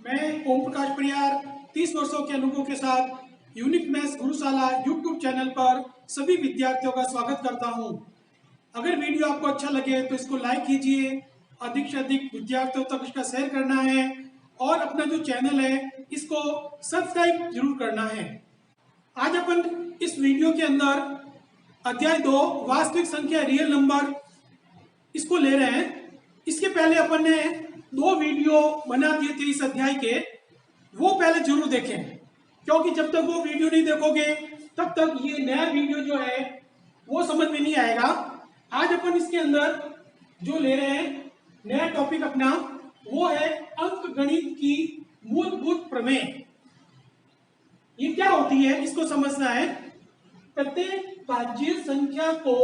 मैं ओम प्रकाश परियार 30 वर्षों के अनुभव के साथ यूनिक मैथ्स गुरुशाला यूट्यूब चैनल पर सभी विद्यार्थियों का स्वागत करता हूं। अगर वीडियो आपको अच्छा लगे तो इसको लाइक कीजिए, अधिक से अधिक विद्यार्थियों तक इसका शेयर करना है और अपना जो चैनल है इसको सब्सक्राइब जरूर करना है। आज अपन इस वीडियो के अंदर अध्याय 2 वास्तविक संख्या रियल नंबर इसको ले रहे हैं। इसके पहले अपन ने 2 वीडियो बना दिए थे इस अध्याय के, वो पहले जरूर देखें, क्योंकि जब तक वो वीडियो नहीं देखोगे तब तक ये नया वीडियो जो है वो समझ में नहीं आएगा। आज अपन इसके अंदर जो ले रहे हैं नया टॉपिक अपना, वो है अंकगणित की मूलभूत प्रमेय। ये क्या होती है इसको समझना है। प्रत्येक भाज्य संख्या को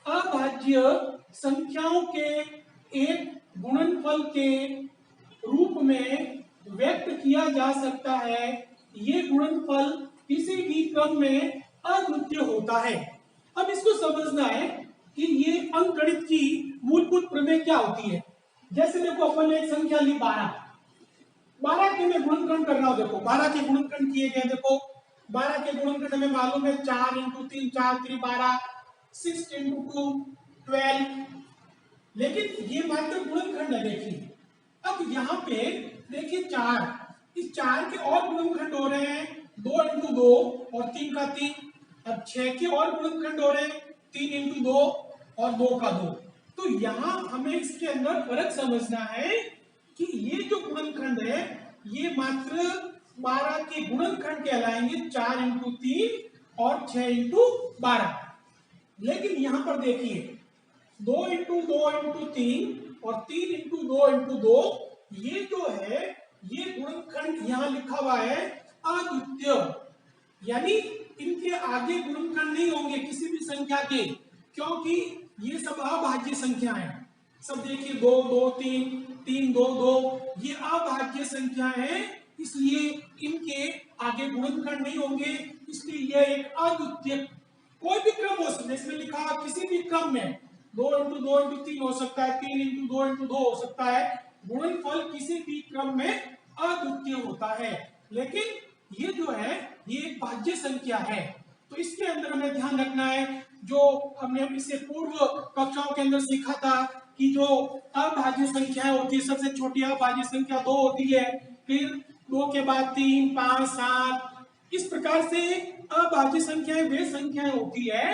अभाज्य संख्याओं के एक गुणनफल के रूप में व्यक्त किया जा सकता है। ये गुणनफल किसी भी क्रम में अद्वितीय होता है। अब इसको समझना है कि ये अंकगणित की मूलभूत प्रमेय क्या होती है। जैसे देखो अपन ने एक संख्या ली 12 के मैं गुणनखंड कर रहा हूं। देखो 12 के गुणनखंड किए गए। देखो 12 के गुणनखंड हमें मालूम है 4 × 3 4 3 12, 6 × 2 12। लेकिन ये मात्र गुणनखंड है। देखिए अब यहाँ पे देखिए 4, इस 4 के और गुणनखंड हो रहे हैं 2 × 2 और 3 का 3। अब 6 के और गुणनखंड हो रहे हैं 3 × 2 और 2 का 2। तो यहाँ हमें इसके अंदर फर्क समझना है कि ये जो गुणनखंड है ये मात्र 12 के गुणनखंड कहलाएंगे, 4 × 3 और 6 × 12। लेकिन यहाँ पर देखिए 2 × 2 × 3 और 3 × 2 × 2, ये जो है ये गुणनखंड यहाँ लिखा हुआ है अद्वितीय, यानी इनके आगे गुणनखंड नहीं होंगे किसी भी संख्या के, क्योंकि ये सब अभाज्य संख्या है। सब देखिए 2 2 3 3 2 2, ये अभाज्य संख्या है, इसलिए इनके आगे गुणनखंड नहीं होंगे, इसलिए यह एक अद्वितीय कोई भी क्रम हो सकता है। इसमें लिखा किसी भी क्रम में 2 × 2 × 3 हो सकता है, 3 × 2 × 2 हो सकता है। गुणनफल किसी भी क्रम में अद्वितीय होता है। लेकिन ये जो है ये एक भाज्य संख्या है, तो इसके अंदर हमें ध्यान रखना है, जो हमने इससे पूर्व कक्षाओं के अंदर सीखा था कि जो अभाज्य संख्याएं होती है, सबसे छोटी अभाज्य संख्या 2 होती है, फिर 2 के बाद 3 5 7, इस प्रकार से अभाज्य संख्याएं वे संख्याएं होती है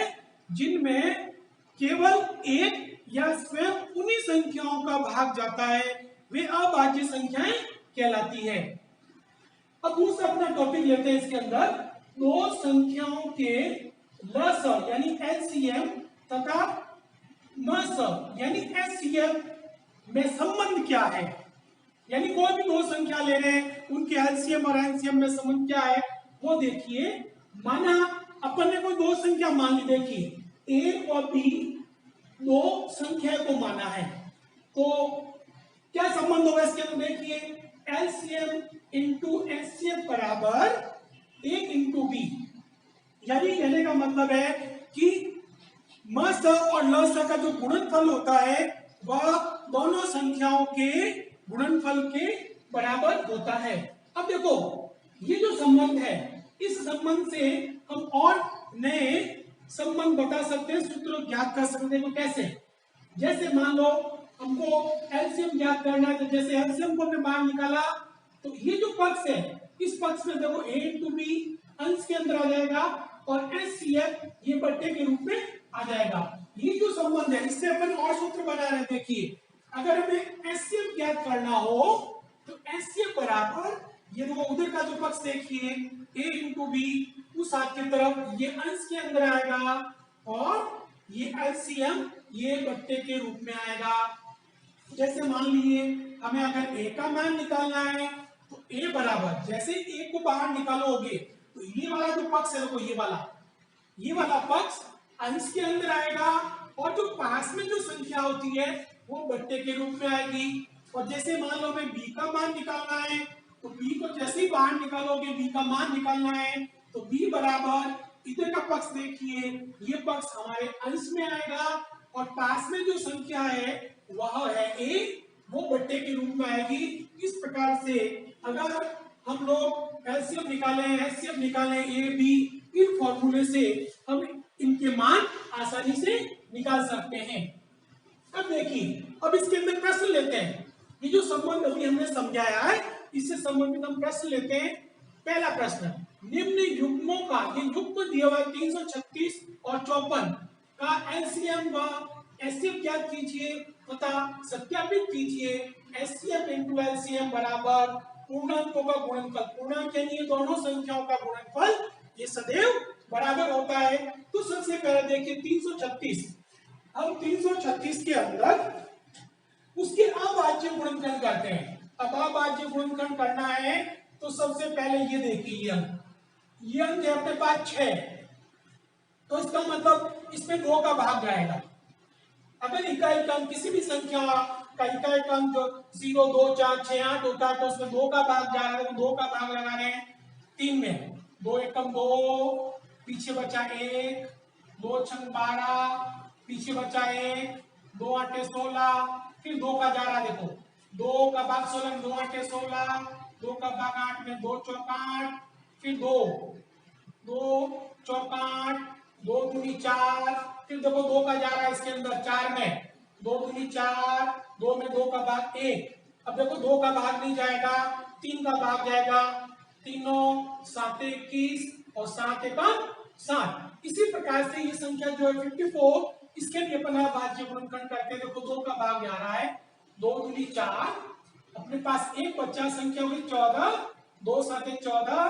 जिनमें केवल एक या स्वयं उन्हीं संख्याओं का भाग जाता है, वे अभाज्य संख्याएं कहलाती है। अब दूसरा अपना टॉपिक लेते हैं। इसके अंदर दो संख्याओं के लसअ यानी एलसीएम तथा मसअ यानी एचसीएफ में संबंध क्या है। यानी कोई भी दो संख्या ले रहे हैं, उनके एलसीएम और एचसीएफ में संबंध क्या है वो देखिए। माना अपन ने कोई दो संख्या मान ली, देखिए ए और बी दो संख्या को माना है, तो क्या संबंध होगा इसके अंदर। देखिए एलसीएम इंटू एचसीएफ बराबर 1 × बी, यानी कहने का मतलब है कि मस और लस का जो गुणनफल होता है वह दोनों संख्याओं के गुणनफल के बराबर होता है। अब देखो ये जो संबंध है, इस संबंध से हम और नए संबंध बता सकते हैं, सूत्र ज्ञात कर सकते हैं। तो कैसे, जैसे मान लो हमको एलसीएम ज्ञात करना है, तो जैसे एलसीएम को हमने बाहर निकाला, तो ये जो पक्ष है इस पक्ष में देखो a × b अंश के अंदर आ जाएगा और एचसीएफ ये बट्टे के रूप में आ जाएगा। ये जो संबंध है इससे अपन और सूत्र बना रहे हैं। देखिए अगर हमें एचसीएफ ज्ञात करना हो तो एचसीएफ बराबर ये देखो उधर का जो पक्ष देखिए a × b, उस हाथ की तरफ ये अंश के अंदर आएगा और ये एलसीएम ये बट्टे के रूप में आएगा। जैसे मान लीजिए हमें अगर a का मान निकालना है तो a बराबर, जैसे a को बाहर निकालोगे तो ये वाला जो पक्ष है देखो ये वाला पक्ष अंश के अंदर आएगा और जो पास में जो संख्या होती है वो बट्टे के रूप में आएगी। और जैसे मान लो हमें b का मान निकालना है तो b को जैसे ही बाहर निकालोगे, b का मान निकालना है तो b बराबर, इधर का पक्ष देखिए ये पक्ष हमारे अंश में आएगा और पास में जो संख्या है वह है a, वो बट्टे के रूप में आएगी। इस प्रकार से अगर हम लोग एचसीएफ निकालें ए बी, इन फॉर्मूले से हम इनके मान आसानी से निकाल सकते हैं। अब देखिए, अब इसके अंदर प्रश्न लेते हैं। ये जो संबंध अभी हमने समझाया है, इससे संबंधित हम प्रश्न लेते हैं। पहला प्रश्न, निम्न युग्मों का, ये युग्म दिया हुआ 336 और 54 का एलसीएम व एचसीएफ ज्ञात कीजिए तथा सत्यापित कीजिए। एचसीएफ इंटू एलसीएम बराबर पूर्णांकों का गुणनफल। पूर्णांक यानी ये दोनों संख्याओं का गुणनफल ये सदैव बराबर होता है। तो सबसे पहले देखिए 336, हम 336 के अंदर उसके अभाज्य गुणनखंड करते हैं। अब अभाज्य गुणनखंड करना है तो सबसे पहले ये देखिए, ये अंक है अपने पास 6, तो इसका मतलब इसमें 2 का भाग जाएगा। अगर इकाई अंक किसी भी संख्या का इकाई अंक 0, 2, 4, 6, 8 होता है तो उसमें 2 का भाग जा रहा है, तो 2 का भाग लगा रहे हैं 3 में। 2 एकम 2, पीछे बचा 1, 2 छंग 12, पीछे बचा 1, 2 आठे 16, फिर 2 का जा रहा है, देखो 2 का भाग 16, 2 आठे 16, 2 का भाग 8 में 2 चौक 8, फिर 2 चौक 8, 2 दूनी 4, फिर देखो 2 का जा रहा है इसके अंदर 4 में, 2 दूनी 4, 2 में 2 का भाग 1। अब देखो 2 का भाग नहीं जाएगा, 3 का भाग जाएगा, तीनों 7 21 और 7 एकम 7। इसी प्रकार से ये संख्या जो है 54, इसके लिए अपन अभाज्य गुणनखंड करते हैं। देखो 2 का भाग जा रहा है, 2 दूनी 4, अपने पास एक बच्चा संख्या हुई 14, 2 7 14।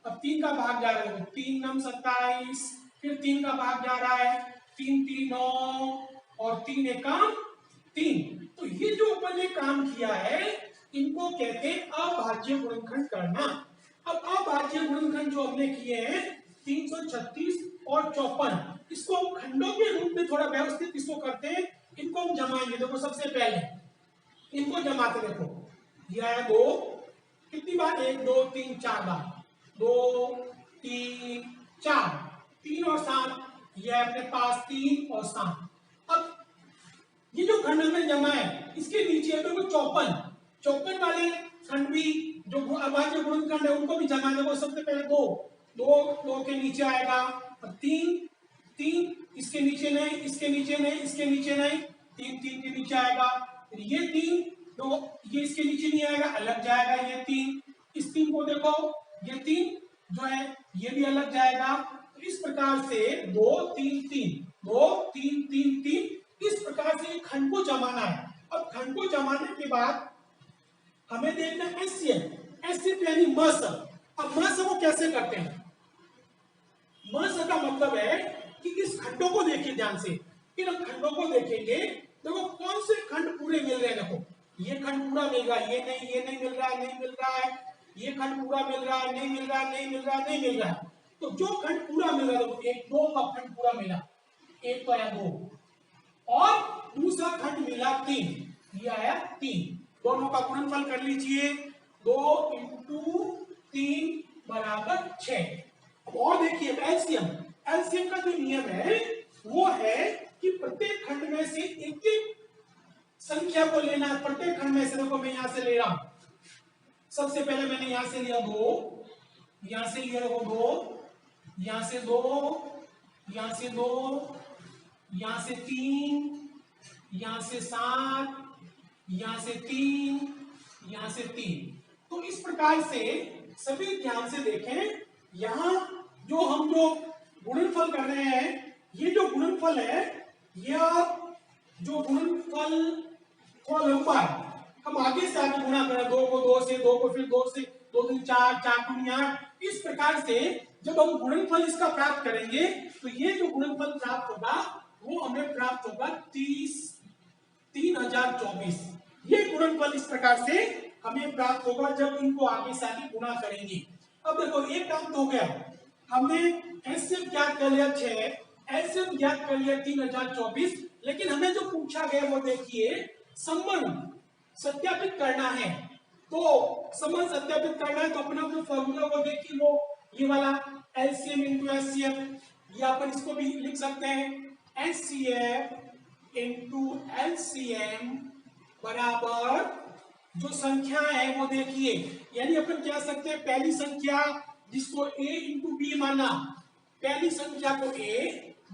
अब 3 का भाग जा रहा है, 3 9 27, फिर 3 का भाग जा रहा है, 3 3 9 और 3 एकम 3। तो ये जो अपन ने काम किया है इनको कहते हैं अभाज्य गुणनखंड करना। अब अभाज्य गुणनखंड जो हमने किए हैं 336 और 54, इसको हम खंडों के रूप में थोड़ा व्यवस्थित इसको करते हैं। इनको हम जमाएंगे। देखो सबसे पहले इनको जमाते, देखो ये आया 2, कितनी बार, 1 2 3 4 बार, 2 3 4, 3 और 7, ये अपने पास 3 और 7। अब ये जो खंड में जमा है इसके नीचे है तो 54 वाले खंड भी जो अभाज्य गुणनखंड है उनको भी जमा देगा। सबसे पहले 2 के नीचे आएगा, अब 3 इसके नीचे नहीं, इसके नीचे नहीं, इसके नीचे नहीं, 3 के नीचे आएगा, फिर ये 3, तो ये इसके नीचे नहीं आएगा, अलग जाएगा ये 3। इस 3 को देखो, ये 3 जो है ये भी अलग जाएगा। तो इस प्रकार से 2 3 3, 2 3 3 3, इस प्रकार से खंड को जमाना है। अब खंड को जमाने के बाद हमें देखना है एचसीएफ यानी मस। अब मस को कैसे करते हैं? मस का मतलब है कि इस खंडों को देखिए ध्यान से, इन खंडों को देखेंगे, देखो कौन से खंड पूरे मिल रहे हैं। देखो ये खंड पूरा मिल रहा है, ये नहीं मिल रहा है, नहीं मिल रहा है, ये खंड पूरा मिल रहा है, नहीं मिल रहा है, नहीं मिल रहा है, नहीं मिल रहा है। तो जो खंड पूरा मिल रहा है, देखो 1 2 का खंड पूरा मिला, 1 तो आया 2, और दूसरा खंड मिला 3, ये आया 3। दोनों का गुणनफल कर लीजिए, 2 इंटू 3 बराबर 6। और देखिए एलसीएम का जो नियम है वो है कि प्रत्येक खंड में से एक एक संख्या को लेना है। प्रत्येक खंड में से, देखो मैं यहां से ले रहा हूं, सबसे पहले मैंने यहां से लिया 2, यहां से लिया 2, यहां से 2, यहां से 2, यहां से 3, यहां से 7, यहां से 3, यहां से 3। तो इस प्रकार से सभी ध्यान से देखें, यहां जो हम जो गुणनफल कर रहे हैं, ये जो गुणनफल है, यह जो गुणनफल थोड़ा लंबा है, हम आगे से आगे गुणा करें, 2 को 2 से, 2 को फिर 2 से, 2 3 4, 4 दूनी 8। इस प्रकार से जब हम गुणनफल इसका प्राप्त करेंगे तो ये जो गुणनफल प्राप्त होगा वो हमें प्राप्त होगा 3024। ये गुणनफल इस प्रकार से हमें प्राप्त होगा जब इनको आगे से आगे गुणा करेंगे। अब देखो एक काम तो हो गया, हमने एचसीएफ ज्ञात कर लिया 6, एलसीएम ज्ञात कर लिया 3024, लेकिन हमें जो पूछा गया वो देखिए संबंध सत्यापित करना है। तो संबंध सत्यापित करना है तो अपना जो फॉर्मूला वो देखिए, वो ये वाला एलसीएम इंटू एचसीएफ, ये अपन इसको भी लिख सकते हैं, एचसीएफ इंटू एलसीएम बराबर जो संख्या है वो देखिए, यानी अपन कह सकते हैं पहली संख्या जिसको a इंटू बी माना, पहली संख्या को a,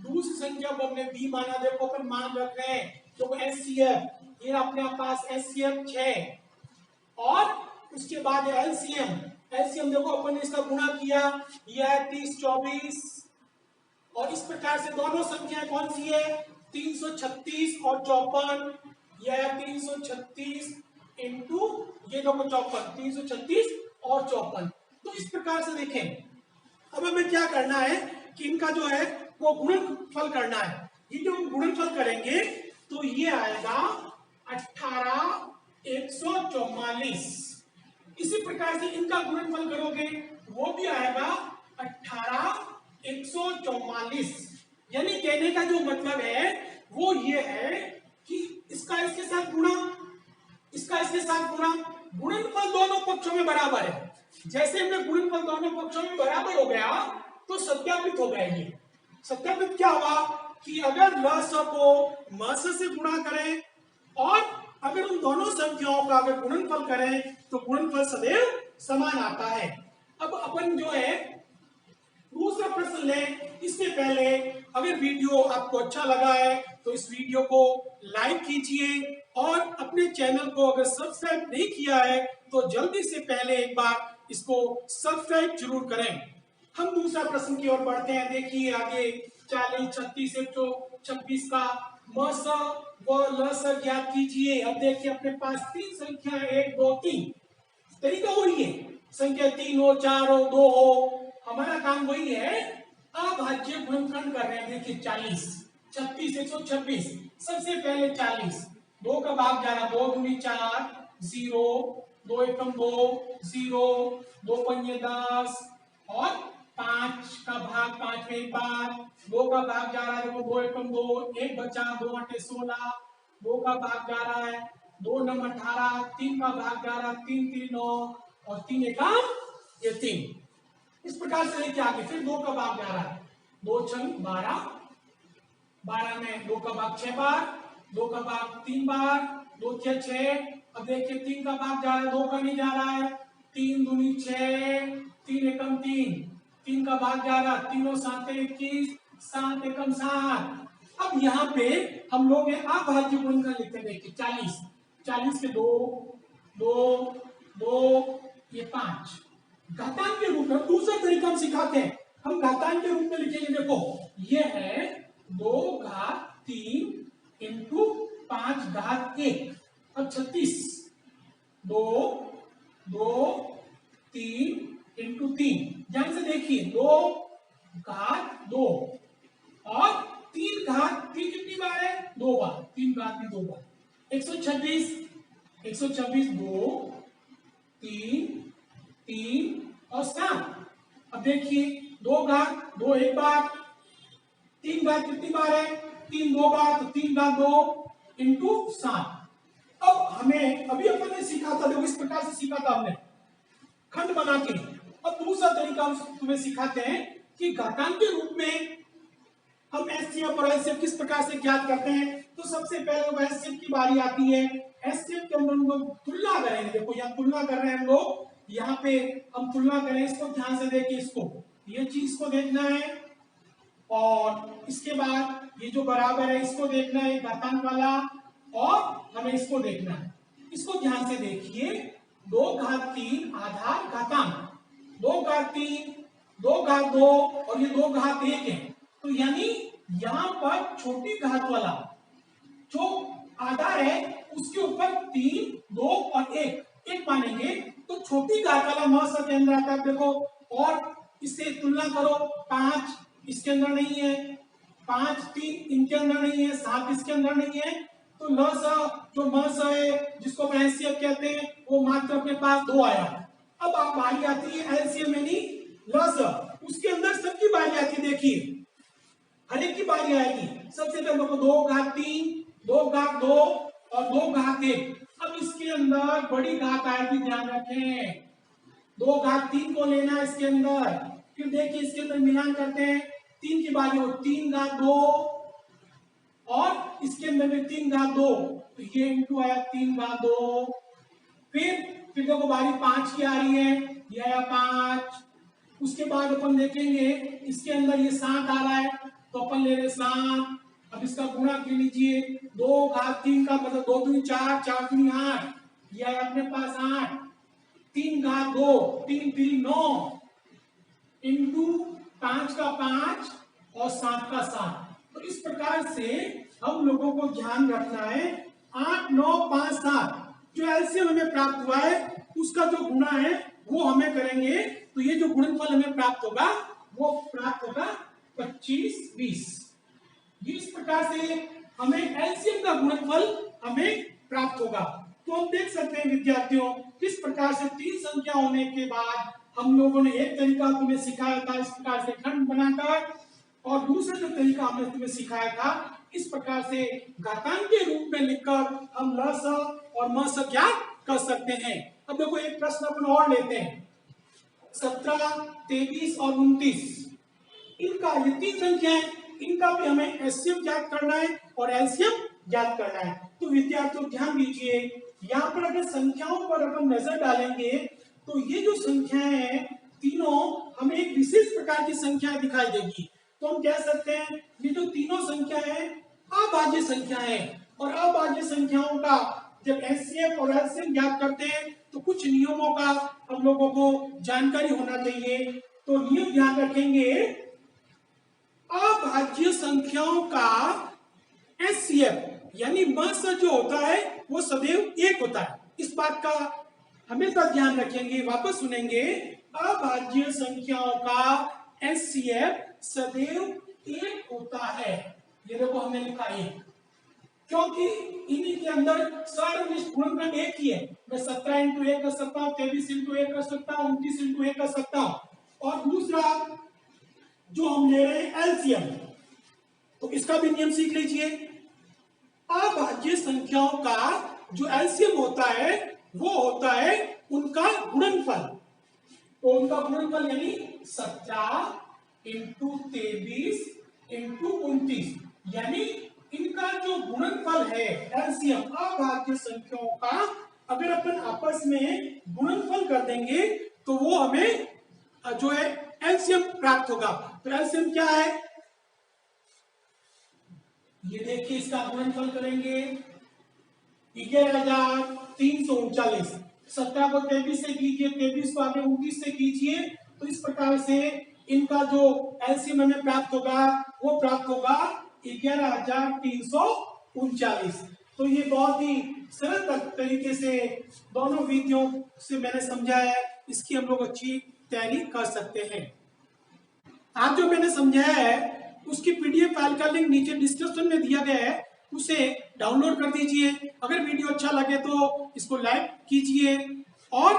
दूसरी संख्या को हमने b माना। देखो अपन मान रख रहे हैं तो एचसीएफ, ये अपने पास एचसीएफ 6 और उसके बाद एलसीएम, एलसीएम देखो अपन ने इसका गुणा किया, यह है 30 24 और इस प्रकार से दोनों संख्याएं कौन सी है 336 और 54, यह 336 इंटू ये देखो 54, 336 और 54। तो इस प्रकार से देखें, अब हमें क्या करना है कि इनका जो है वो गुणनफल करना है। ये जो गुणनफल करेंगे तो ये आएगा 18144। इसी प्रकार से इनका गुणनफल करोगे वो भी आएगा 18144। यानी कहने का जो मतलब है वो ये है कि इसका इसके साथ गुणा, इसका इसके साथ गुणा, गुणनफल दोनों पक्षों में बराबर है। जैसे हमने गुणनफल दोनों पक्षों में बराबर हो गया तो सत्यापित हो गया। ये सत्यापित क्या हुआ कि अगर लस को मस से गुणा करें और अगर उन दोनों संख्याओं का अगर गुणनफल करें तो गुणनफल सदैव समान आता है। अब अपन जो है दूसरा प्रश्न लें। इससे पहले अगर वीडियो आपको अच्छा लगा है तो इस वीडियो को लाइक कीजिए और अपने चैनल को अगर सब्सक्राइब नहीं किया है तो जल्दी से पहले एक बार इसको सब्सक्राइब जरूर करें। हम दूसरा प्रश्न की ओर बढ़ते हैं। देखिए आगे 40 36 126 का मस व लस ज्ञात कीजिए। अब देखिए अपने पास तीन संख्या 1 2 3, तरीका वही है, संख्या 3 हो 4 हो 2 हो, हमारा काम वही है, अभाज्य गुणनखंड कर रहे हैं। देखिए 40 36 126, सबसे पहले 40, 2 का भाग जा रहा, 2 दूनी 4 0, 2 एकम 2 0, 2 पंजे 10 और 5 का भाग 5 में एक बार, 2 का भाग जा रहा है, देखो 2 एकम 2, 1 बचा, 2 8 16, 2 का भाग जा रहा है, 2 9 18, 3 का भाग जा रहा है, 3 3 9 और 3 एकम ये 3। इस प्रकार से लेके आगे फिर 2 का भाग जा रहा है, 2 6 12, 12 में 2 का भाग 6 बार, 2 का भाग 3 बार, 2 6 6। अब देखिए 3 का भाग जा रहा है, 2 का नहीं जा रहा है, 3 दूनी 6, 3 एकम 3, 3 का भाग जा रहा, 3 7 21, 7 एकम 7। अब यहाँ पे हम लोग अभाज्य गुणनखंड लिखते हैं। देखिए 40, 40 के 2 2 2 ये 5, घातांक के रूप में दूसरा तरीका हम सिखाते हैं, हम घातांक के रूप में लिखेंगे। देखो ये है 2 घात 3 इंटू 5 घात 1। अब 36 2 2 3 इंटू 3, ध्यान से देखिए 2 घात 2 और 3 घात 3 कितनी बार है 2 बार, 3 घात भी 2 बार, 126 126 2 3 3 और 7। अब देखिए 2 घात 2 एक बार, 3 घात कितनी बार है 3 2 बार, तो 3 घात 2 इंटू 7। अब हमें अभी अपन ने सीखा था, देखो इस प्रकार से सीखा था हमने खंड बना के। अब दूसरा तरीका हम तुम्हें सिखाते हैं कि घातांक के रूप में हम एचसीएफ और एलसीएम किस प्रकार से ज्ञात करते हैं। तो सबसे पहले एचसीएफ की बारी आती है। एचसीएफ के अंदर हम लोग तुलना करेंगे। देखो यहाँ तुलना कर रहे हैं हम लोग, यहाँ पे हम तुलना करें, इसको ध्यान से देखिए, इसको ये चीज को देखना है और इसके बाद ये जो बराबर है इसको देखना है घातांक वाला, और हमें इसको देखना है। इसको ध्यान से देखिए, 2 घात 3 आधार घातांक, 2 घात 3 2 घात 2 और ये 2 घात 1 है। तो यानी यहाँ पर छोटी घात वाला जो आधार है उसके ऊपर 3 2 और 1 मानेंगे, तो छोटी घात वाला मस के अंदर आता है। देखो और इससे तुलना करो, 5 इसके अंदर नहीं है, 5 3 इनके अंदर नहीं है, 7 इसके अंदर नहीं है, तो लस जो मस है जिसको एलसीएम कहते हैं वो मात्र अपने पास 2 आया। अब आप बारी आती है एलसीएम यानी लस, उसके अंदर सबकी बारी आती है। देखिए हर एक की बारी आएगी। सबसे पहले 2 घात 3 2 घात 2 और 2 घात 1। अब इसके अंदर बड़ी घात आएगी, ध्यान रखें, 2 घात 3 को लेना इसके अंदर। फिर देखिए इसके अंदर मिलान करते हैं, 3 की बारी हो 3 घात 2 और इसके अंदर में 3 घात 2, तो ये इंटू आया 3 घात 2 फिर देखो बारी 5 की आ रही है, ये आया 5। उसके बाद अपन देखेंगे इसके अंदर ये 7 आ रहा है, तो अपन ले रहे 7। अब इसका गुणा कर लीजिए, 2 घात 3 का मतलब 2 दूनी 4, 4 दूनी 8, ये आया अपने पास 8। 3 घात 2, 3 3 9 इंटू 5 का 5 और 7 का 7। तो इस प्रकार से हम लोगों को ध्यान रखना है 8 9 5 7 जो एलसीएम हमें प्राप्त हुआ है उसका जो गुणा है वो हमें करेंगे, तो ये जो गुणनफल हमें प्राप्त होगा वो प्राप्त होगा 25 20। ये इस प्रकार से हमें एलसीएम का गुणनफल हमें प्राप्त होगा। तो हम देख सकते हैं विद्यार्थियों, किस प्रकार से 3 संख्या होने के बाद हम लोगों ने एक तरीका तुम्हें सिखाया था इस प्रकार से खंड बनाकर, और दूसरा जो तरीका हमने तुम्हें सिखाया था इस प्रकार से घातांक के रूप में लिखकर हम ल स और म स ज्ञात कर सकते हैं। अब देखो एक प्रश्न अपन और लेते हैं, 17 23 और 29 इनका ये 3 संख्या है, इनका भी हमें एचसीएफ ज्ञात करना है और एलसीएम ज्ञात करना है। तो विद्यार्थियों ध्यान दीजिए, यहाँ पर अगर संख्याओं पर अपन नजर डालेंगे तो ये जो संख्याएं हैं तीनों हमें एक विशेष प्रकार की संख्याएं दिखाई देगी। तो हम कह सकते हैं ये जो तीनों संख्या है अभाज्य संख्या है, और अभाज्य संख्याओं का जब एचसीएफ और एलसीएम ज्ञात करते हैं तो कुछ नियमों का हम लोगों को जानकारी होना चाहिए। तो नियम ध्यान रखेंगे, अभाज्य संख्याओं का एचसीएफ यानी मस जो होता है वो सदैव 1 होता है। इस बात का हमेशा ध्यान रखेंगे, वापस सुनेंगे, अभाज्य संख्याओं का एचसीएफ सदैव 1 होता है। ये देखो हमने लिखा 1, क्योंकि इन्हीं के अंदर सर्वनिष्ठ गुणनखंड एक ही है। मैं 17 इंटू 1 कर सकता हूँ, 23 इंटू 1 कर सकता हूँ, 29 इंटू 1 कर सकता हूँ। और दूसरा जो हम ले रहे हैं एलसीएम, तो इसका भी नियम सीख लीजिए। अभाज्य संख्याओं का जो एलसीएम होता है वो होता है उनका गुणनफल। तो उनका गुणनफल यानी 17 इंटू 23 इंटू 29, यानी इनका जो गुणनफल है एलसीएम अभाज्य संख्याओं का, अगर अपन आपस में गुणनफल कर देंगे तो वो हमें जो है एलसीएम प्राप्त होगा। तो एलसीएम क्या है, ये देखिए इसका गुणनफल करेंगे 11,339। 17 को 23 से कीजिए, 23 को आगे 29 से कीजिए, तो इस प्रकार से इनका जो एलसीएम हमें प्राप्त होगा वो प्राप्त होगा 11,339। तो ये बहुत ही सरल तरीके से दोनों विधियों से मैंने समझाया है, इसकी हम लोग अच्छी तैयारी कर सकते हैं। आज जो मैंने समझाया है उसकी पीडीएफ फाइल का लिंक नीचे डिस्क्रिप्शन में दिया गया है, उसे डाउनलोड कर दीजिए। अगर वीडियो अच्छा लगे तो इसको लाइक कीजिए और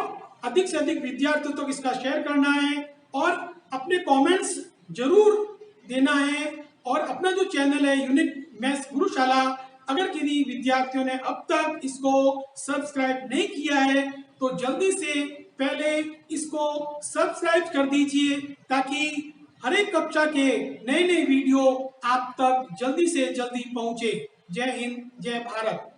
अधिक से अधिक विद्यार्थियों तक इसका शेयर करना है और अपने कमेंट्स जरूर देना है। और अपना जो चैनल है यूनिक मैथ्स गुरुशाला, अगर किसी विद्यार्थियों ने अब तक इसको सब्सक्राइब नहीं किया है तो जल्दी से पहले इसको सब्सक्राइब कर दीजिए, ताकि हर एक कक्षा के नए नए वीडियो आप तक जल्दी से जल्दी पहुंचे। जय हिंद, जय भारत।